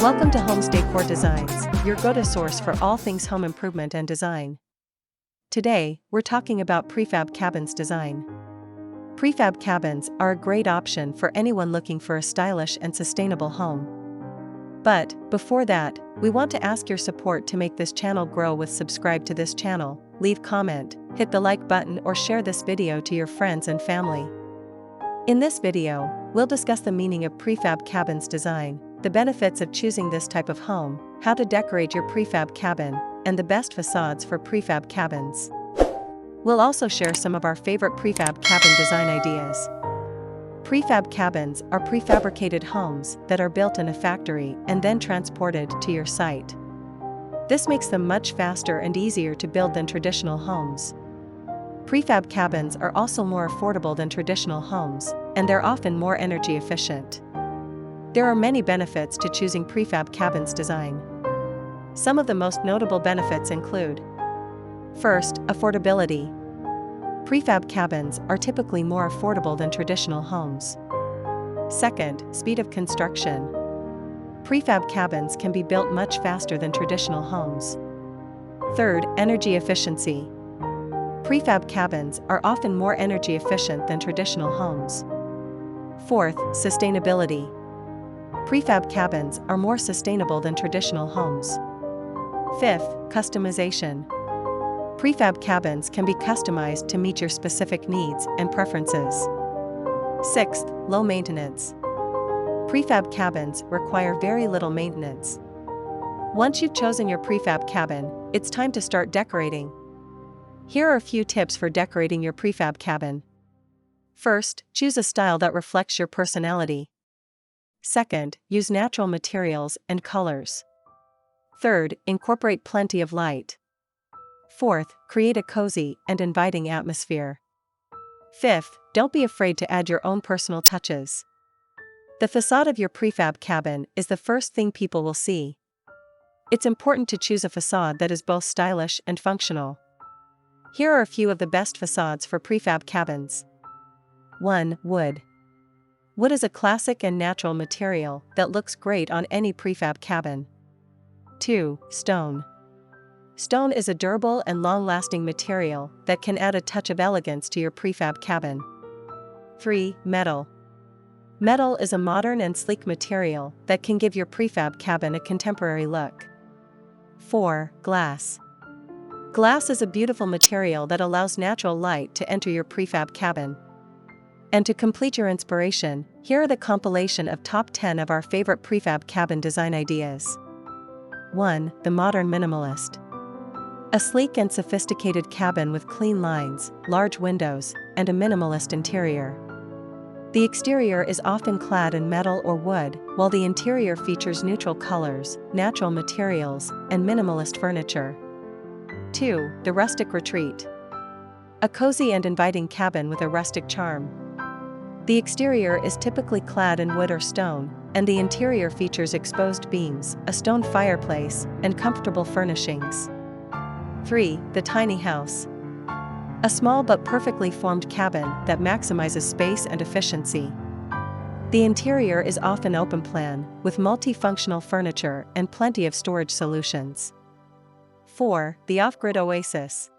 Welcome to Homes Decor Designs, your go-to source for all things home improvement and design. Today, we're talking about prefab cabins design. Prefab cabins are a great option for anyone looking for a stylish and sustainable home. But, before that, we want to ask your support to make this channel grow with subscribe to this channel, leave comment, hit the like button or share this video to your friends and family. In this video, we'll discuss the meaning of prefab cabins design, the benefits of choosing this type of home, how to decorate your prefab cabin, and the best facades for prefab cabins. We'll also share some of our favorite prefab cabin design ideas. Prefab cabins are prefabricated homes that are built in a factory and then transported to your site. This makes them much faster and easier to build than traditional homes. Prefab cabins are also more affordable than traditional homes, and they're often more energy efficient. There are many benefits to choosing prefab cabins design. Some of the most notable benefits include: first, affordability. Prefab cabins are typically more affordable than traditional homes. Second, speed of construction. Prefab cabins can be built much faster than traditional homes. Third, energy efficiency. Prefab cabins are often more energy efficient than traditional homes. Fourth, sustainability. Prefab cabins are more sustainable than traditional homes. Fifth, customization. Prefab cabins can be customized to meet your specific needs and preferences. Sixth, low maintenance. Prefab cabins require very little maintenance. Once you've chosen your prefab cabin, it's time to start decorating. Here are a few tips for decorating your prefab cabin. First, choose a style that reflects your personality. Second, use natural materials and colors. Third, incorporate plenty of light. Fourth, create a cozy and inviting atmosphere. Fifth, don't be afraid to add your own personal touches. The facade of your prefab cabin is the first thing people will see. It's important to choose a facade that is both stylish and functional. Here are a few of the best facades for prefab cabins. 1. Wood. Wood is a classic and natural material that looks great on any prefab cabin. 2. Stone. Stone is a durable and long-lasting material that can add a touch of elegance to your prefab cabin. 3. Metal. Metal is a modern and sleek material that can give your prefab cabin a contemporary look. 4. Glass. Glass is a beautiful material that allows natural light to enter your prefab cabin. And to complete your inspiration, here are the compilation of top 10 of our favorite prefab cabin design ideas. 1. The modern minimalist. A sleek and sophisticated cabin with clean lines, large windows, and a minimalist interior. The exterior is often clad in metal or wood, while the interior features neutral colors, natural materials, and minimalist furniture. 2. The rustic retreat. A cozy and inviting cabin with a rustic charm. The exterior is typically clad in wood or stone, and the interior features exposed beams, a stone fireplace, and comfortable furnishings. 3. The tiny house. A small but perfectly formed cabin that maximizes space and efficiency. The interior is often open plan, with multifunctional furniture and plenty of storage solutions. 4. The off-grid oasis.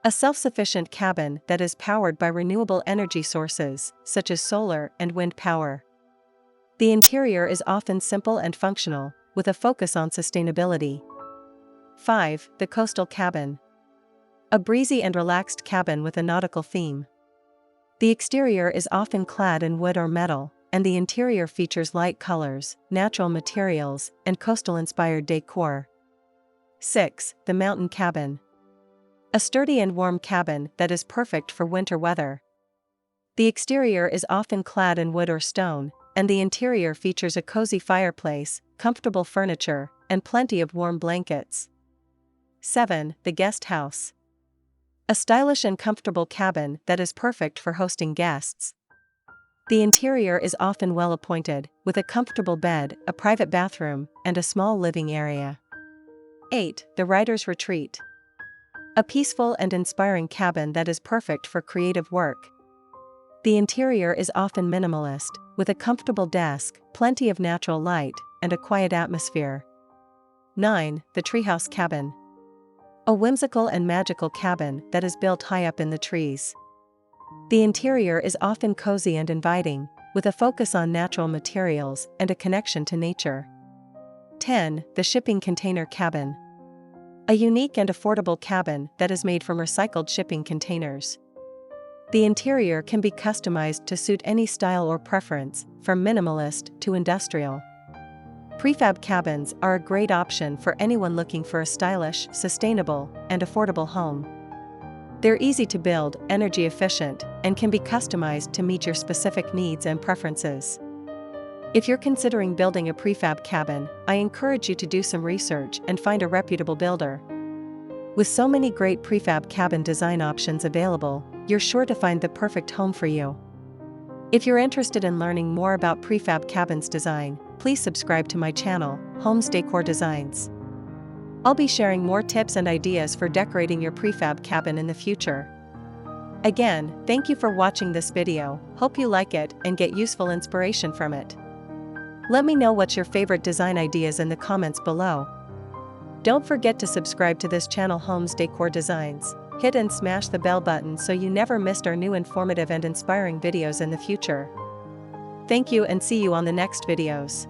A self-sufficient cabin that is powered by renewable energy sources, such as solar and wind power. The interior is often simple and functional, with a focus on sustainability. 5. The coastal cabin. A breezy and relaxed cabin with a nautical theme. The exterior is often clad in wood or metal, and the interior features light colors, natural materials, and coastal-inspired decor. 6. The mountain cabin. A sturdy and warm cabin that is perfect for winter weather. The exterior is often clad in wood or stone, and the interior features a cozy fireplace, comfortable furniture, and plenty of warm blankets. 7. The guest house. A stylish and comfortable cabin that is perfect for hosting guests. The interior is often well appointed, with a comfortable bed, a private bathroom, and a small living area. 8. The writer's retreat. A peaceful and inspiring cabin that is perfect for creative work. The interior is often minimalist, with a comfortable desk, plenty of natural light, and a quiet atmosphere. 9. The Treehouse Cabin. A whimsical and magical cabin that is built high up in the trees. The interior is often cozy and inviting, with a focus on natural materials and a connection to nature. 10. The Shipping Container Cabin. A unique and affordable cabin that is made from recycled shipping containers. The interior can be customized to suit any style or preference, from minimalist to industrial. Prefab cabins are a great option for anyone looking for a stylish, sustainable, and affordable home. They're easy to build, energy efficient, and can be customized to meet your specific needs and preferences. If you're considering building a prefab cabin, I encourage you to do some research and find a reputable builder. With so many great prefab cabin design options available, you're sure to find the perfect home for you. If you're interested in learning more about prefab cabins design, please subscribe to my channel, Homes Decor Designs. I'll be sharing more tips and ideas for decorating your prefab cabin in the future. Again, thank you for watching this video. Hope you like it and get useful inspiration from it. Let me know what's your favorite design ideas in the comments below. Don't forget to subscribe to this channel, Homes Decor Designs. Hit and smash the bell button so you never missed our new informative and inspiring videos in the future. Thank you and see you on the next videos.